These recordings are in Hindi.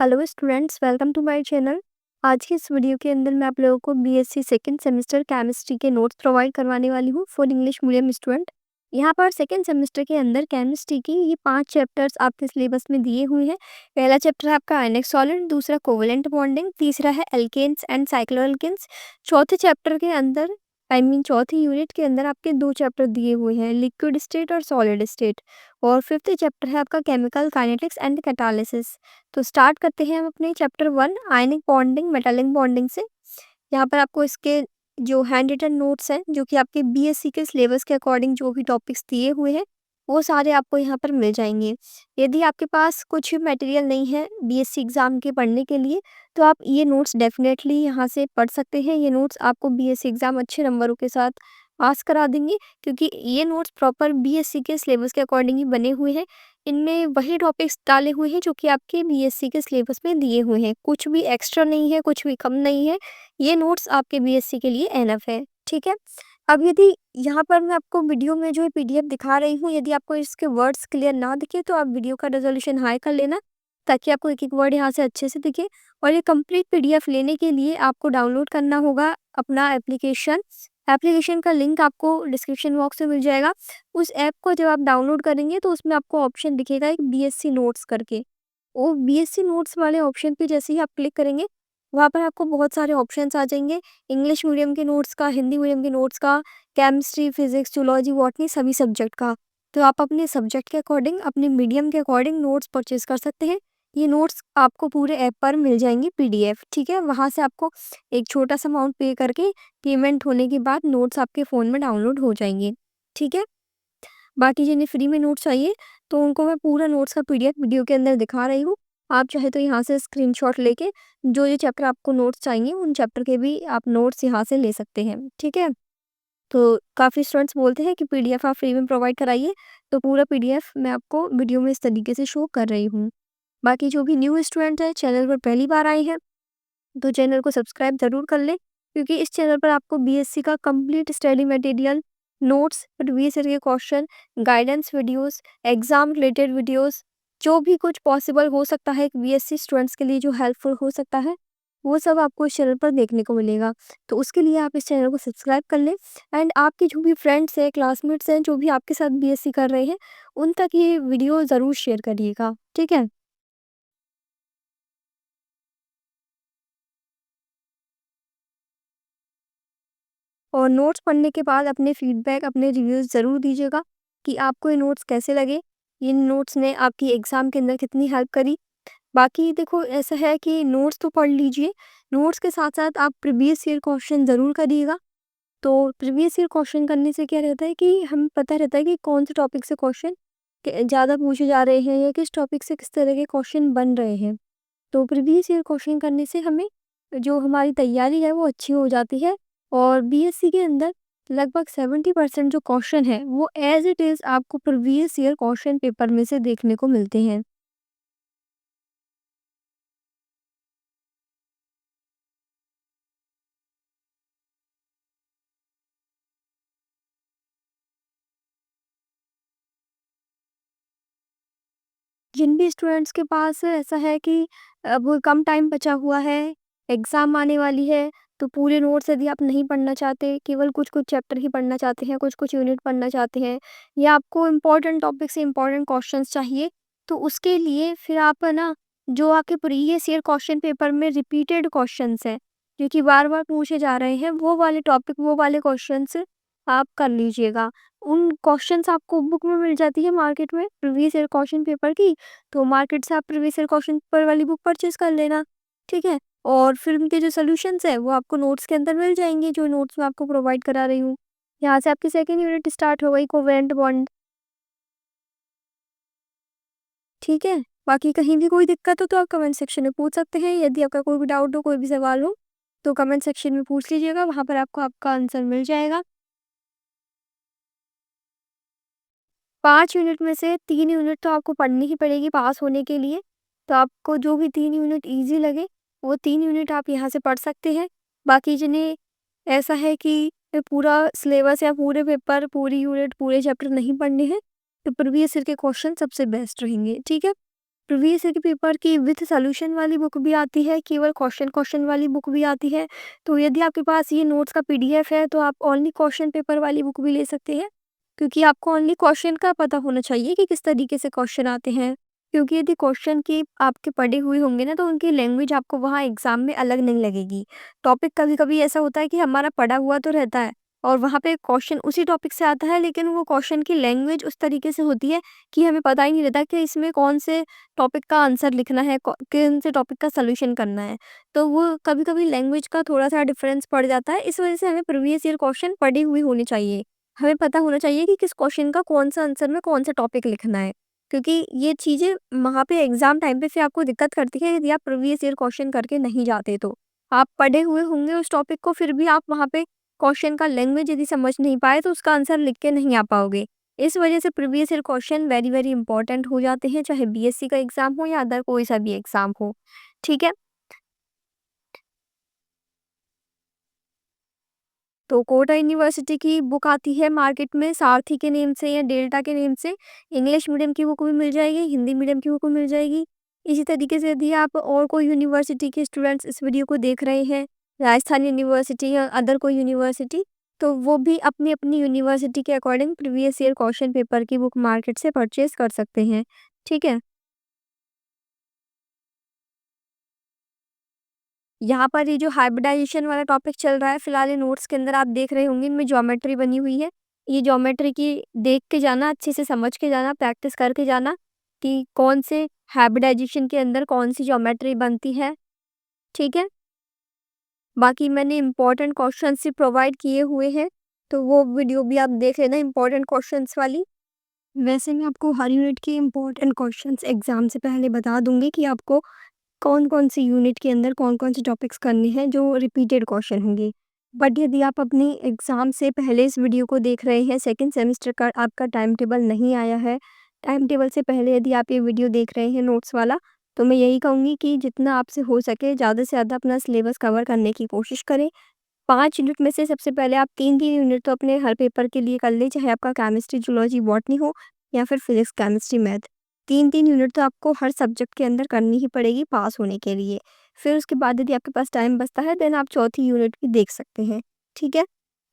Hello students, welcome to my channel. आज की इस वीडियो के अंदर मैं आप लोगों को बीएससी सेकंड सेमेस्टर केमिस्ट्री के नोट्स प्रोवाइड करवाने वाली हूँ फॉर इंग्लिश मीडियम स्टूडेंट। यहाँ पर सेकंड सेमेस्टर के अंदर केमिस्ट्री की ये 5 चैप्टर्स आपके सिलेबस में दिए हुए हैं। पहला चैप्टर है आपका आयनिक सॉल्वेंट, दूसरा कोवेलेंट बॉन्डिंग, तीसरा है एल्केन्स एंड साइक्लोएल्केन्स। चौथे चैप्टर के अंदर चौथी यूनिट के अंदर आपके 2 चैप्टर दिए हुए हैं, लिक्विड स्टेट और सॉलिड स्टेट। और फिफ्थ चैप्टर है आपका केमिकल काइनेटिक्स एंड कैटालिसिस। तो स्टार्ट करते हैं हम अपने chapter 1 ionic bonding metallic bonding से। यहाँ पर आपको इसके जो हैंड रिटन नोट्स हैं, जो कि आपके बीएससी के सिलेबस के अकॉर्डिंग जो भी टॉपिक्स दिए हुए हैं, वो सारे आपको यहाँ पर मिल जाएंगे। यदि आपके पास कुछ मटेरियल नहीं है बीएससी एग्ज़ाम के पढ़ने के लिए, तो आप ये नोट्स डेफिनेटली यहाँ से पढ़ सकते हैं। ये नोट्स आपको बीएससी एग्ज़ाम अच्छे नंबरों के साथ पास करा देंगे, क्योंकि ये नोट्स प्रॉपर बीएससी के सिलेबस के अकॉर्डिंग ही बने हुए हैं। इनमें वही टॉपिक्स डाले हुए हैं जो कि आपके बीएससी के सिलेबस में दिए हुए हैं। कुछ भी एक्स्ट्रा नहीं है, कुछ भी कम नहीं है। ये नोट्स आपके बीएससी के लिए एनफ है, ठीक है? अब यदि यहाँ पर मैं आपको वीडियो में जो है पीडीएफ दिखा रही हूँ, यदि आपको इसके वर्ड्स क्लियर ना दिखे तो आप वीडियो का रेज़ोल्यूशन हाई कर लेना, ताकि आपको एक-एक वर्ड यहाँ से अच्छे से दिखे। और ये कंप्लीट पीडीएफ लेने के लिए आपको डाउनलोड करना होगा अपना एप्लीकेशन। एप्लीकेशन का लिंक आपको डिस्क्रिप्शन बॉक्स में मिल जाएगा। उस ऐप को जब आप डाउनलोड करेंगे तो उसमें आपको ऑप्शन दिखेगा एक बीएससी नोट्स करके। वो बीएससी नोट्स वाले ऑप्शन पे जैसे ही आप क्लिक करेंगे, वहाँ पर आपको बहुत सारे ऑप्शंस आ जाएंगे। इंग्लिश मीडियम के नोट्स का, हिंदी मीडियम के नोट्स का, केमिस्ट्री, फिजिक्स, जूलॉजी, बॉटनी सभी सब्जेक्ट का। तो आप अपने सब्जेक्ट के अकॉर्डिंग, अपने मीडियम के अकॉर्डिंग नोट्स परचेज़ कर सकते हैं। ये नोट्स आपको पूरे ऐप पर मिल जाएंगी पीडीएफ, ठीक है? वहाँ से आपको एक छोटा-सा अमाउंट पे करके पेमेंट होने के बाद नोट्स आपके फ़ोन में डाउनलोड हो जाएंगे, ठीक है? बाकी जिन्हें फ्री में नोट्स चाहिए, तो उनको मैं पूरा नोट्स का पीडीएफ वीडियो के अंदर दिखा रही हूँ। आप चाहे तो यहाँ से स्क्रीनशॉट लेके जो चैप्टर आपको नोट्स चाहिए, उन चैप्टर के भी आप नोट्स यहाँ से ले सकते हैं, ठीक है? तो काफ़ी स्टूडेंट्स बोलते हैं कि पीडीएफ आप फ्री में प्रोवाइड कराइए, तो पूरा पीडीएफ मैं आपको वीडियो में इस तरीके से शो कर रही हूँ। बाकी जो भी न्यू स्टूडेंट हैं, चैनल पर पहली बार आए हैं, तो चैनल को सब्सक्राइब ज़रूर कर लें, क्योंकि इस चैनल पर आपको बीएससी का complete study material, notes, previous year के question, guidance videos, exam related videos, जो भी कुछ पॉसिबल हो सकता है एक बीएससी स्टूडेंट्स के लिए जो हेल्पफुल हो सकता है, वो सब आपको इस चैनल पर देखने को मिलेगा। तो उसके लिए आप इस चैनल को सब्सक्राइब कर लें। एंड आपके जो भी फ्रेंड्स हैं, क्लासमेट्स हैं, जो भी आपके साथ बीएससी कर रहे हैं, उन तक ये वीडियो ज़रूर शेयर करिएगा, ठीक है? और नोट्स पढ़ने के बाद अपने फीडबैक, अपने रिव्यूज़ ज़रूर दीजिएगा कि आपको ये नोट्स कैसे लगे, इन नोट्स ने आपकी एग्ज़ाम के अंदर कितनी हेल्प करी। बाकी देखो, ऐसा है कि नोट्स तो पढ़ लीजिए, नोट्स के साथ-साथ आप प्रीवियस ईयर क्वेश्चन ज़रूर करिएगा। तो प्रीवियस ईयर क्वेश्चन करने से क्या रहता है कि हमें पता रहता है कि कौन से टॉपिक से क्वेश्चन ज़्यादा पूछे जा रहे हैं, या किस टॉपिक से किस तरह के क्वेश्चन बन रहे हैं। तो प्रीवियस ईयर क्वेश्चन करने से हमें जो हमारी तैयारी है वो अच्छी हो जाती है। और बीएससी के अंदर लगभग 70% जो क्वेश्चन है वो एज इट इज़ आपको प्रीवियस ईयर क्वेश्चन पेपर में से देखने को मिलते हैं। जिन भी स्टूडेंट्स के पास ऐसा है कि अब कम टाइम बचा हुआ है, एग्ज़ाम आने वाली है, तो पूरे नोट्स यदि आप नहीं पढ़ना चाहते, केवल कुछ-कुछ चैप्टर ही पढ़ना चाहते हैं, कुछ-कुछ यूनिट पढ़ना चाहते हैं, या आपको इम्पोर्टेंट टॉपिक से इम्पोर्टेंट क्वेश्चंस चाहिए, तो उसके लिए फिर आप है ना, जो आपके प्रीवियस ईयर क्वेश्चन पेपर में रिपीटेड क्वेश्चंस हैं, जो कि बार-बार पूछे जा रहे हैं, वो वाले टॉपिक, वो वाले क्वेश्चंस आप कर लीजिएगा। उन क्वेश्चंस आपको बुक में मिल जाती है मार्केट में, प्रीवियस ईयर क्वेश्चन पेपर की। तो मार्केट से आप प्रीवियस ईयर क्वेश्चन पेपर वाली बुक परचेज़ कर लेना, ठीक है? और फिर उनके जो सॉल्यूशंस हैं, वो आपको नोट्स के अंदर मिल जाएँगे, जो नोट्स मैं आपको प्रोवाइड करा रही हूँ। यहाँ से आपकी सेकंड यूनिट स्टार्ट हो गई, कोवेलेंट बॉन्ड, ठीक है? बाकी कहीं भी कोई दिक्कत हो तो आप कमेंट सेक्शन में पूछ सकते हैं। यदि आपका कोई भी डाउट हो, कोई भी सवाल हो, तो कमेंट सेक्शन में पूछ लीजिएगा, वहाँ पर आपको आपका आंसर मिल जाएगा। 5 यूनिट में से 3 यूनिट तो आपको पढ़नी ही पड़ेगी पास होने के लिए। तो आपको जो भी 3 यूनिट ईज़ी लगे, वो 3 यूनिट आप यहाँ से पढ़ सकते हैं। बाकी जिन्हें ऐसा है कि पूरा सिलेबस या पूरे पेपर, पूरी यूनिट, पूरे चैप्टर नहीं पढ़ने हैं, तो प्रीवियस ईयर के क्वेश्चन सबसे बेस्ट रहेंगे, ठीक है? प्रीवियस ईयर के पेपर की विथ सॉल्यूशन वाली बुक भी आती है, केवल क्वेश्चन वाली बुक भी आती है। तो यदि आपके पास ये नोट्स का पीडीएफ है, तो आप ओनली क्वेश्चन पेपर वाली बुक भी ले सकते हैं, क्योंकि आपको ओनली क्वेश्चन का पता होना चाहिए कि किस तरीके से क्वेश्चन आते हैं। क्योंकि यदि क्वेश्चन की आपके पढ़े हुए होंगे ना, तो उनकी लैंग्वेज आपको वहाँ एग्ज़ाम में अलग नहीं लगेगी। टॉपिक कभी-कभी ऐसा होता है कि हमारा पढ़ा हुआ तो रहता है और वहाँ पे क्वेश्चन उसी टॉपिक से आता है, लेकिन वो क्वेश्चन की लैंग्वेज उस तरीके से होती है कि हमें पता ही नहीं रहता कि इसमें कौन से टॉपिक का आंसर लिखना है, कौन से टॉपिक का सॉल्यूशन करना है। तो वो कभी-कभी लैंग्वेज का थोड़ा-सा डिफरेंस पड़ जाता है। इस वजह से हमें प्रीवियस ईयर क्वेश्चन पढ़े हुए होने चाहिए। हमें पता होना चाहिए कि किस क्वेश्चन का कौन-सा आंसर में कौन-सा टॉपिक लिखना है। क्योंकि ये चीज़ें वहाँ पे एग्ज़ाम टाइम पे फिर आपको दिक्कत करती है यदि आप प्रीवियस ईयर क्वेश्चन करके नहीं जाते तो। आप पढ़े हुए होंगे उस टॉपिक को, फिर भी आप वहाँ पे क्वेश्चन का लैंग्वेज यदि समझ नहीं पाए तो उसका आंसर लिख के नहीं आ पाओगे। इस वजह से previous year question very very important हो जाते हैं, चाहे बीएससी का एग्ज़ाम हो या अदर कोई सा भी एग्ज़ाम हो। ठीक है? तो कोटा यूनिवर्सिटी की बुक आती है मार्केट में सारथी के नेम से या डेल्टा के नेम से। इंग्लिश मीडियम की बुक भी मिल जाएगी, हिंदी मीडियम की बुक भी मिल जाएगी। इसी तरीके से यदि आप और कोई यूनिवर्सिटी के स्टूडेंट्स इस वीडियो को देख रहे हैं, राजस्थान यूनिवर्सिटी या अदर कोई यूनिवर्सिटी, तो वो भी अपनी-अपनी यूनिवर्सिटी के according previous year question paper की बुक मार्केट से परचेज़ कर सकते हैं। ठीक है? यहाँ पर ये जो हाइब्रिडाइजेशन वाला टॉपिक चल रहा है, फिलहाल ये नोट्स के अंदर आप देख रहे होंगे, इनमें ज्योमेट्री बनी हुई है। ये ज्योमेट्री की देख के जाना, अच्छे से समझ के जाना, प्रैक्टिस करके जाना कि कौन से हाइब्रिडाइजेशन के अंदर कौन-सी ज्योमेट्री बनती है, ठीक है? बाकी मैंने इम्पोर्टेंट क्वेश्चंस भी प्रोवाइड किए हुए हैं, तो वो वीडियो भी आप देख लेना इम्पोर्टेंट क्वेश्चंस वाली। वैसे मैं आपको हर यूनिट के इम्पोर्टेंट क्वेश्चंस एग्ज़ाम से पहले बता दूँगी कि आपको कौन-कौन सी यूनिट के अंदर कौन-कौन से टॉपिक्स करने हैं जो रिपीटेड क्वेश्चन होंगे। बट यदि आप अपनी एग्ज़ाम से पहले इस वीडियो को देख रहे हैं, सेकंड सेमेस्टर का आपका टाइम टेबल नहीं आया है, टाइम टेबल से पहले यदि आप ये वीडियो देख रहे हैं नोट्स वाला, तो मैं यही कहूँगी कि जितना आपसे हो सके ज़्यादा से ज़्यादा अपना सिलेबस कवर करने की कोशिश करें। 5 यूनिट में से सबसे पहले आप 3-3 यूनिट तो अपने हर पेपर के लिए कर लें, चाहे आपका केमिस्ट्री, जूलॉजी, बॉटनी हो या फिर फिज़िक्स, केमिस्ट्री, मैथ। 3-3 यूनिट तो आपको हर सब्जेक्ट के अंदर करनी ही पड़ेगी पास होने के लिए। फिर उसके बाद यदि आपके पास टाइम बचता है देन आप चौथी यूनिट भी देख सकते हैं, ठीक है?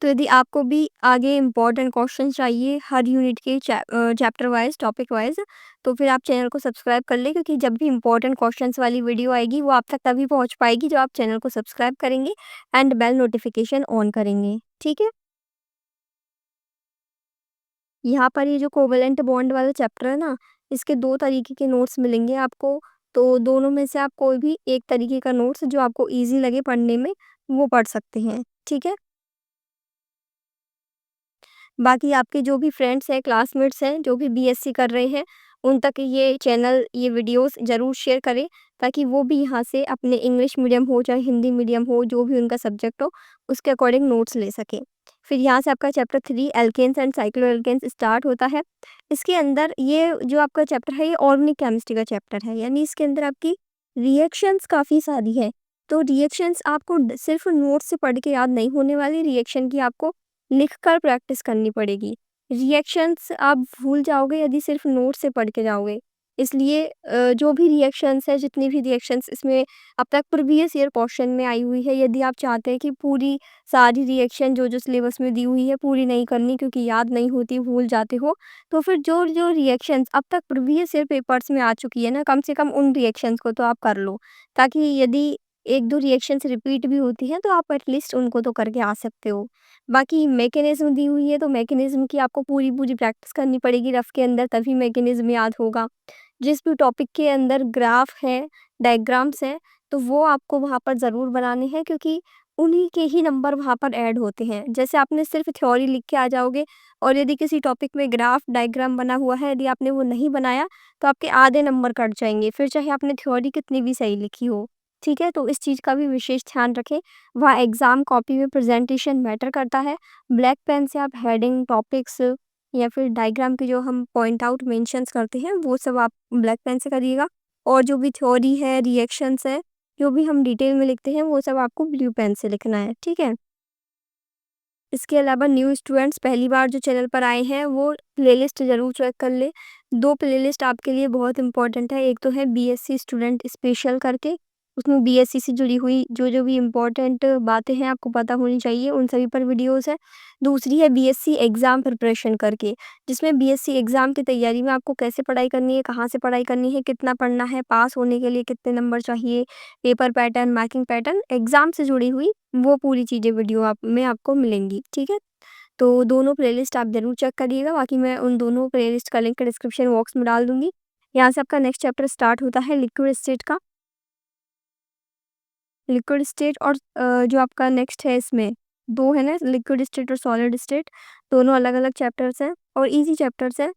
तो यदि आपको भी आगे इम्पोर्टेंट क्वेश्चन चाहिए हर यूनिट के चैप्टर वाइज़, टॉपिक वाइज़, तो फिर आप चैनल को सब्सक्राइब कर लें, क्योंकि जब भी इम्पोर्टेंट क्वेश्चंस वाली वीडियो आएगी वो आप तक तभी पहुँच पाएगी जब आप चैनल को सब्सक्राइब करेंगे एंड बेल नोटिफिकेशन ऑन करेंगे, ठीक है? यहाँ पर ये जो कोवैलेंट बॉन्ड वाला चैप्टर है ना, इसके 2 तरीके के नोट्स मिलेंगे आपको, तो दोनों में से आप कोई भी एक तरीके का नोट्स जो आपको ईज़ी लगे पढ़ने में, वो पढ़ सकते हैं, ठीक है? बाकी आपके जो भी फ्रेंड्स हैं, क्लासमेट्स हैं, जो भी बीएससी कर रहे हैं, उन तक ये चैनल, ये वीडियोस ज़रूर शेयर करें, ताकि वो भी यहाँ से अपने इंग्लिश मीडियम हो, चाहे हिंदी मीडियम हो, जो भी उनका सब्जेक्ट हो, उसके अकॉर्डिंग नोट्स ले सकें। फिर यहाँ से आपका chapter 3 alkanes and cycloalkanes start होता है। इसके अंदर ये जो आपका चैप्टर है, ये ऑर्गेनिक केमिस्ट्री का चैप्टर है, यानी इसके अंदर आपकी रिएक्शंस काफ़ी सारी है। तो रिएक्शंस आपको सिर्फ़ नोट्स से पढ़ के याद नहीं होने वाली, रिएक्शन की आपको लिखकर प्रैक्टिस करनी पड़ेगी। रिएक्शंस आप भूल जाओगे यदि सिर्फ़ नोट से पढ़ के जाओगे। इसलिए जो भी रिएक्शंस हैं, जितनी भी रिएक्शंस इसमें अब तक प्रीवियस ईयर क्वेश्चन में आई हुई है, यदि आप चाहते हैं कि पूरी सारी रिएक्शन जो सिलेबस में दी हुई है पूरी नहीं करनी क्योंकि याद नहीं होती, भूल जाते हो, तो फिर जो रिएक्शंस अब तक प्रीवियस ईयर पेपर्स में आ चुकी है ना, कम से कम उन रिएक्शंस को तो आप कर लो। ताकि यदि 1-2 रिएक्शंस रिपीट भी होती हैं, तो आप एटलीस्ट उनको तो करके आ सकते हो। बाकी मैकेनिज़्म दी हुई है, तो मैकेनिज़्म की आपको पूरी-पूरी प्रैक्टिस करनी पड़ेगी रफ़ के अंदर, तभी मैकेनिज़्म याद होगा। जिस भी टॉपिक के अंदर ग्राफ है, डायग्राम्स हैं, तो वो आपको वहाँ पर ज़रूर बनाने हैं, क्योंकि उन्हीं के ही नंबर वहाँ पर ऐड होते हैं। जैसे आपने सिर्फ़ थ्योरी लिख के आ जाओगे और यदि किसी टॉपिक में ग्राफ, डायग्राम बना हुआ है, यदि आपने वो नहीं बनाया, तो आपके आधे नंबर कट जाएँगे, फिर चाहे आपने थ्योरी कितनी भी सही लिखी हो। ठीक है? तो इस चीज़ का भी विशेष ध्यान रखें। वहाँ एग्ज़ाम कॉपी में प्रेज़ेंटेशन मैटर करता है। ब्लैक पेन से आप हेडिंग, टॉपिक्स या फिर डायग्राम के जो हम पॉइंट आउट मेंशन्स करते हैं, वो सब आप ब्लैक पेन से करिएगा। और जो भी थ्योरी है, रिएक्शंस है, जो भी हम डिटेल में लिखते हैं, वो सब आपको ब्लू पेन से लिखना है, ठीक है? इसके अलावा न्यू स्टूडेंट्स पहली बार जो चैनल पर आए हैं, वो प्लेलिस्ट ज़रूर चेक कर लें। 2 प्लेलिस्ट आपके लिए बहुत इम्पोर्टेंट है। एक तो है बीएससी स्टूडेंट स्पेशल करके, उसमें बीएससी से जुड़ी हुई जो भी इम्पोर्टेंट बातें हैं आपको पता होनी चाहिए, उन सभी पर वीडियोज़ है। दूसरी है बीएससी एग्ज़ाम प्रिपरेशन करके, जिसमें बीएससी एग्ज़ाम की तैयारी में आपको कैसे पढ़ाई करनी है, कहाँ से पढ़ाई करनी है, कितना पढ़ना है, पास होने के लिए कितने नंबर चाहिए, paper pattern, marking pattern, exam से जुड़ी हुई वो पूरी चीज़ें वीडियो आप में आपको मिलेंगी, ठीक है? तो दोनों प्लेलिस्ट आप ज़रूर चेक करिएगा, बाकी मैं उन दोनों प्लेलिस्ट का लिंक डिस्क्रिप्शन बॉक्स में डाल दूँगी। यहाँ से आपका नेक्स्ट चैप्टर स्टार्ट होता है लिक्विड स्टेट का। लिक्विड स्टेट और जो आपका नेक्स्ट है इसमें 2 है ना, लिक्विड स्टेट और सॉलिड स्टेट, दोनों अलग-अलग चैप्टर्स हैं और ईज़ी चैप्टर्स हैं,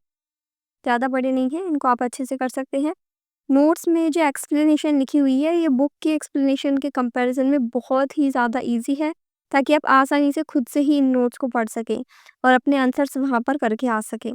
ज़्यादा बड़े नहीं हैं, इनको आप अच्छे से कर सकते हैं। नोट्स में जो एक्सप्लेनेशन लिखी हुई है, ये बुक के एक्सप्लेनेशन के कंपैरिज़न में बहुत ही ज़्यादा ईज़ी है, ताकि आप आसानी से खुद से ही इन नोट्स को पढ़ सकें और अपने आंसर्स वहाँ पर करके आ सकें।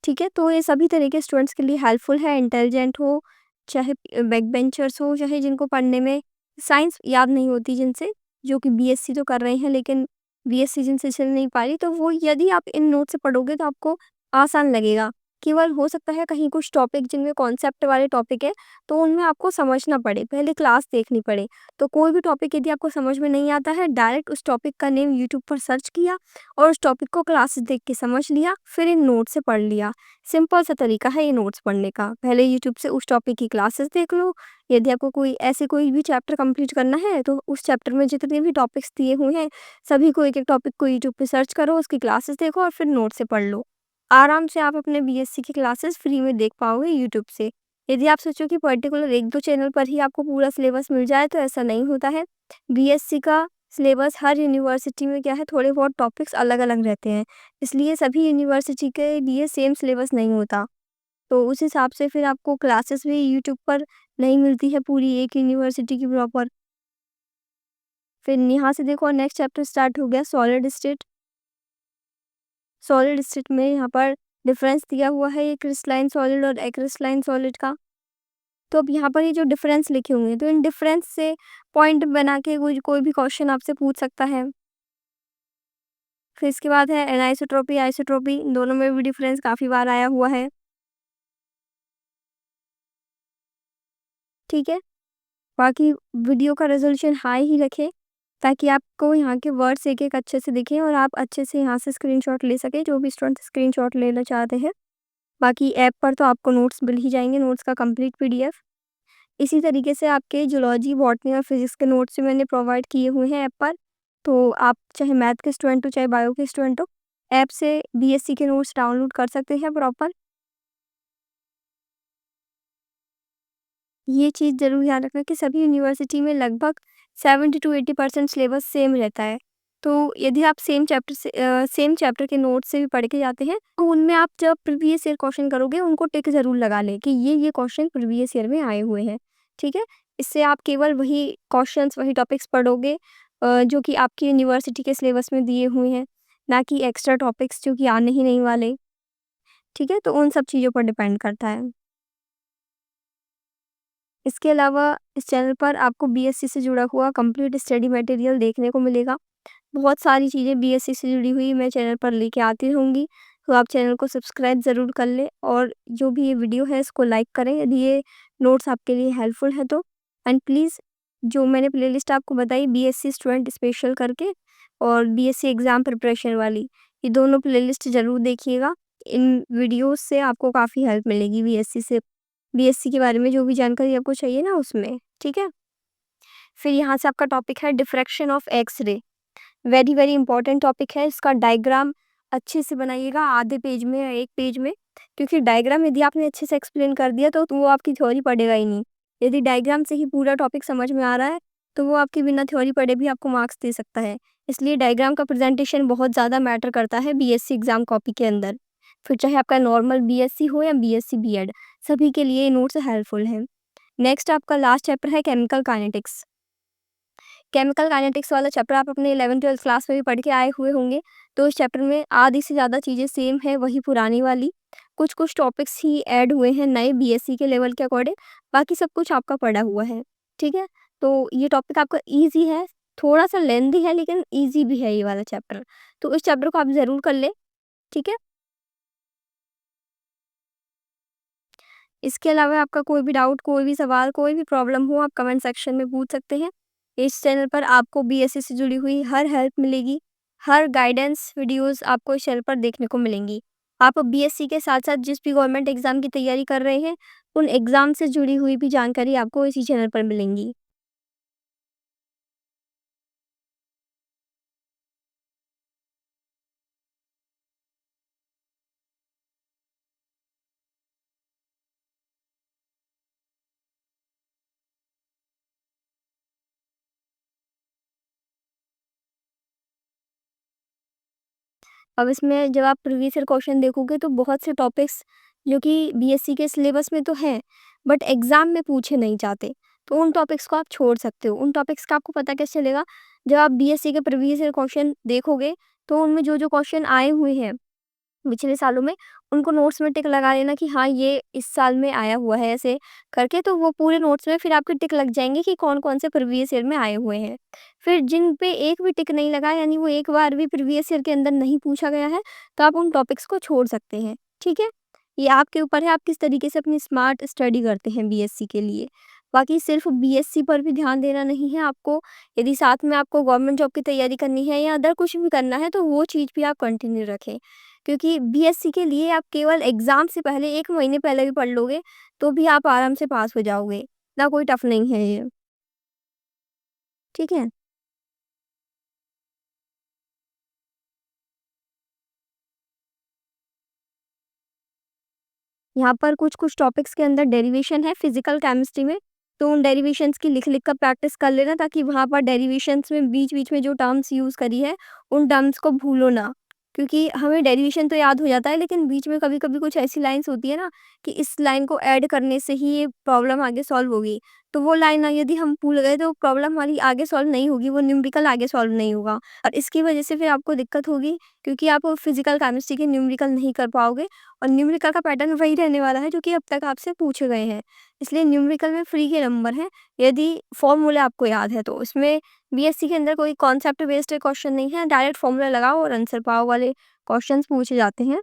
ठीक है? तो ये सभी तरह के स्टूडेंट्स के लिए हेल्पफुल है, इंटेलिजेंट हो, चाहे बैक बेंचर्स हो, चाहे जिनको पढ़ने में साइंस याद नहीं होती जिनसे, जो कि बीएससी तो कर रहे हैं लेकिन बीएससी जिनसे चल नहीं पा रही, तो वो यदि आप इन नोट से पढ़ोगे तो आपको आसान लगेगा। केवल हो सकता है कहीं कुछ टॉपिक जिनमें कॉन्सेप्ट वाले टॉपिक है, तो उनमें आपको समझना पड़े, पहले क्लास देखनी पड़े। तो कोई भी टॉपिक यदि आपको समझ में नहीं आता है, डायरेक्ट उस टॉपिक का नेम यूट्यूब पर सर्च किया और उस टॉपिक को क्लासेस देख के समझ लिया, फिर इन नोट से पढ़ लिया। सिंपल सा तरीका है ये नोट्स पढ़ने का। पहले यूट्यूब से उस टॉपिक की क्लासेस देख लो, यदि आपको कोई भी चैप्टर कंप्लीट करना है, तो उस चैप्टर में जितने भी टॉपिक्स दिए हुए हैं, सभी को एक-एक टॉपिक को यूट्यूब पे सर्च करो, उसकी क्लासेस देखो और फिर नोट से पढ़ लो। आराम से आप अपने बीएससी की क्लासेस फ्री में देख पाओगे यूट्यूब से। यदि आप सोचो कि पर्टिकुलर 1-2 चैनल पर ही आपको पूरा सिलेबस मिल जाए, तो ऐसा नहीं होता है। बीएससी का सिलेबस हर यूनिवर्सिटी में क्या है, थोड़े बहुत टॉपिक्स अलग-अलग रहते हैं, इसलिए सभी यूनिवर्सिटी के लिए सेम सिलेबस नहीं होता। तो उस हिसाब से फिर आपको क्लासेस भी यूट्यूब पर नहीं मिलती है पूरी एक यूनिवर्सिटी की प्रॉपर। फिर यहाँ से देखो नेक्स्ट चैप्टर स्टार्ट हो गया सॉलिड स्टेट। सॉलिड स्टेट में यहाँ पर डिफरेंस दिया हुआ है ये क्रिस्टलाइन सॉलिड और एक्रिस्टलाइन सॉलिड का। तो अब यहाँ पर ये जो डिफरेंस लिखे हुए हैं, तो इन डिफरेंस से पॉइंट बना के कोई कोई भी क्वेश्चन आपसे पूछ सकता है। फिर इसके बाद है एनिसोट्रॉपी, आइसोट्रॉपी, दोनों में भी डिफरेंस काफ़ी बार आया हुआ है। ठीक है? बाकी वीडियो का रेज़ोल्यूशन हाई ही रखें, ताकि आपको यहाँ के वर्ड्स एक-एक अच्छे से दिखें और आप अच्छे से यहाँ से स्क्रीनशॉट ले सकें, जो भी स्टूडेंट स्क्रीनशॉट लेना चाहते हैं। बाकी ऐप पर तो आपको नोट्स मिल ही जाएँगे, नोट्स का कंप्लीट पीडीएफ। इसी तरीके से आपके जूलॉजी, बॉटनी और फिज़िक्स के नोट्स भी मैंने प्रोवाइड किए हुए हैं ऐप पर। तो आप चाहे मैथ के स्टूडेंट हो, चाहे बायो के स्टूडेंट हो, ऐप से बीएससी के नोट्स डाउनलोड कर सकते हैं प्रॉपर। ये चीज़ ज़रूर याद रखना कि सभी यूनिवर्सिटी में लगभग 70 टू 80% सिलेबस सेम रहता है। तो यदि आप सेम चैप्टर के नोट्स से भी पढ़ के जाते हैं, तो उनमें आप जब प्रीवियस ईयर क्वेश्चन करोगे, उनको टिक ज़रूर लगा लें कि ये क्वेश्चन प्रीवियस ईयर में आए हुए हैं, ठीक है? इससे आप केवल वही क्वेश्चंस, वही टॉपिक्स पढ़ोगे जो कि आपकी यूनिवर्सिटी के सिलेबस में दिए हुए हैं, ना कि एक्स्ट्रा टॉपिक्स जो कि आने ही नहीं वाले, ठीक है? तो उन सब चीज़ों पर डिपेंड करता है। इसके अलावा इस चैनल पर आपको बीएससी से जुड़ा हुआ कंप्लीट स्टडी मटेरियल देखने को मिलेगा। बहुत सारी चीज़ें बीएससी से जुड़ी हुई मैं चैनल पर लेके आती रहूँगी, तो आप चैनल को सब्सक्राइब ज़रूर कर लें और जो भी ये वीडियो है इसको लाइक करें यदि ये नोट्स आपके लिए हेल्पफुल है तो। एंड प्लीज़ जो मैंने प्लेलिस्ट आपको बताई बीएससी स्टूडेंट स्पेशल करके और बीएससी एग्ज़ाम प्रिपरेशन वाली, ये दोनों प्लेलिस्ट ज़रूर देखिएगा। इन वीडियोज़ से आपको काफ़ी हेल्प मिलेगी बीएससी के बारे में जो भी जानकारी आपको चाहिए ना उसमें, ठीक है? फिर यहाँ से आपका टॉपिक है diffraction of X-ray. Very very important topic है, इसका डायग्राम अच्छे से बनाइएगा आधे पेज में या 1 पेज में, क्योंकि डायग्राम यदि आपने अच्छे से एक्सप्लेन कर दिया तो वो आपकी थ्योरी पढ़ेगा ही नहीं। यदि डायग्राम से ही पूरा टॉपिक समझ में आ रहा है, तो वो आपके बिना थ्योरी पढ़े भी आपको मार्क्स दे सकता है। इसलिए डायग्राम का प्रेज़ेंटेशन बहुत ज़्यादा मैटर करता है बीएससी एग्ज़ाम कॉपी के अंदर। फिर चाहे आपका नॉर्मल बीएससी हो या बीएससी बीएड, सभी के लिए ये नोट्स हेल्पफुल हैं। नेक्स्ट आपका लास्ट चैप्टर है केमिकल काइनेटिक्स। केमिकल काइनेटिक्स वाला चैप्टर आप अपने 11th-12th क्लास में भी पढ़ के आए हुए होंगे। तो इस चैप्टर में आधी से ज़्यादा चीज़ें सेम है, वही पुरानी वाली। कुछ-कुछ टॉपिक्स ही ऐड हुए हैं नए बीएससी के लेवल के अकॉर्डिंग, बाकी सब कुछ आपका पढ़ा हुआ है, ठीक है? तो ये टॉपिक आपका ईज़ी है, थोड़ा-सा लेंथी है लेकिन ईज़ी भी है ये वाला चैप्टर। तो इस चैप्टर को आप ज़रूर कर लें, ठीक है? इसके अलावा आपका कोई भी डाउट, कोई भी सवाल, कोई भी प्रॉब्लम हो, आप कमेंट सेक्शन में पूछ सकते हैं। इस चैनल पर आपको बीएससी से जुड़ी हुई हर हेल्प मिलेगी, हर गाइडेंस वीडियोज़ आपको इस चैनल पर देखने को मिलेंगी। आप बीएससी के साथ-साथ जिस भी गवर्नमेंट एग्ज़ाम की तैयारी कर रहे हैं, उन एग्ज़ाम से जुड़ी हुई भी जानकारी आपको इसी चैनल पर मिलेंगी। अब इसमें जब आप प्रीवियस ईयर क्वेश्चन देखोगे तो बहुत से टॉपिक्स जो कि बीएससी के सिलेबस में तो हैं, बट एग्ज़ाम में पूछे नहीं जाते। तो उन टॉपिक्स को आप छोड़ सकते हो। उन टॉपिक्स का आपको पता कैसे चलेगा? जब आप बीएससी के प्रीवियस ईयर क्वेश्चन देखोगे, तो उनमें जो-जो क्वेश्चन आए हुए हैं पिछले सालों में, उनको नोट्स में टिक लगा लेना कि हाँ, ये इस साल में आया हुआ है ऐसे करके, तो वो पूरे नोट्स में फिर आपके टिक लग जाएँगे कि कौन-कौन से प्रीवियस ईयर में आए हुए हैं। फिर जिन पे एक भी टिक नहीं लगा, यानी वो एक बार भी प्रीवियस ईयर के अंदर नहीं पूछा गया है, तो आप उन टॉपिक्स को छोड़ सकते हैं, ठीक है? ये आपके ऊपर है, आप किस तरीके से अपनी स्मार्ट स्टडी करते हैं बीएससी के लिए। बाकी सिर्फ़ बीएससी पर भी ध्यान देना नहीं है आपको, यदि साथ में आपको गवर्नमेंट जॉब की तैयारी करनी है या अदर कुछ भी करना है, तो वो चीज़ भी आप कंटिन्यू रखें। क्योंकि बीएससी के लिए आप केवल एग्ज़ाम से पहले 1 महीने पहले भी पढ़ लोगे, तो भी आप आराम से पास हो जाओगे। इतना कोई टफ़ नहीं है ये, ठीक है? यहाँ पर कुछ-कुछ टॉपिक्स के अंदर डेरिवेशन है फिज़िकल केमिस्ट्री में, तो उन डेरिवेशंस की लिख-लिख कर प्रैक्टिस कर लेना, ताकि वहाँ पर डेरिवेशंस में बीच-बीच में जो टर्म्स यूज़ करी है, उन टर्म्स को भूलो ना। क्योंकि हमें डेरिवेशन तो याद हो जाता है, लेकिन बीच में कभी-कभी कुछ ऐसी लाइन्स होती है ना, कि इस लाइन को ऐड करने से ही ये प्रॉब्लम आगे सॉल्व होगी। तो वो लाइन यदि हम भूल गए, तो प्रॉब्लम हमारी आगे सॉल्व नहीं होगी, वो न्यूमेरिकल आगे सॉल्व नहीं होगा और इसकी वजह से फिर आपको दिक्कत होगी, क्योंकि आप फिज़िकल केमिस्ट्री के न्यूमेरिकल नहीं कर पाओगे। और न्यूमेरिकल का पैटर्न वही रहने वाला है जो कि अब तक आपसे पूछे गए हैं। इसलिए न्यूमेरिकल में फ्री के नंबर हैं, यदि फ़ॉर्मूला आपको याद है तो। इसमें बीएससी के अंदर कोई कॉन्सेप्ट बेस्ड क्वेश्चन नहीं है, डायरेक्ट फ़ॉर्मूला लगाओ और आंसर पाओ वाले क्वेश्चंस पूछे जाते हैं।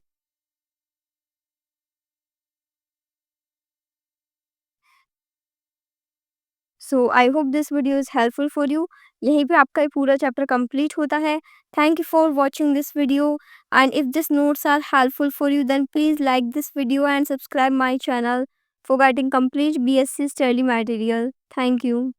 So I hope this video is helpful for you. यहीं पे आपका ये पूरा चैप्टर कंप्लीट होता है। Thank you for watching this video and if this notes are helpful for you, then please like this video and subscribe my channel for getting complete BSc study material. Thank you.